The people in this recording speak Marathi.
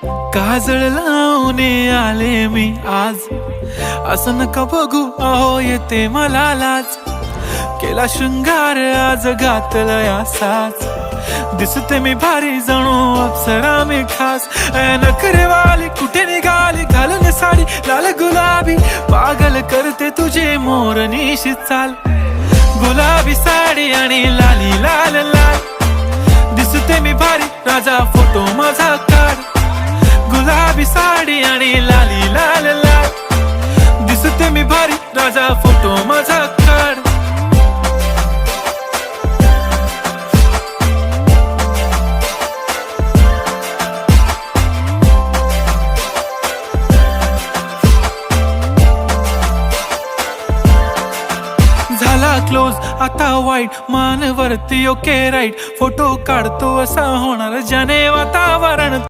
काजळ लावून आले मी आज, असं नका बघू अहो येते मला लाज. केला शृंगार आज घातला साज, दिसते मी भारी जणू अप्सरा मी खास. नखरेवाली कुठे निघाली घालून साडी लाल गुलाबी, पागल करते तुझे मोरनीशी चाल. गुलाबी साडी आणि लाली लाल लाल, दिसते मी भारी राजा फोटो माझा काढ. गुलाबी साडी आणि लाली लाल लाल, दिसते मी भारी राजा फोटो माझा काढ. झाला क्लोज आता वाईट, मान वरती ओके राईट, फोटो काढतो असा होणार ज्याने वातावरण.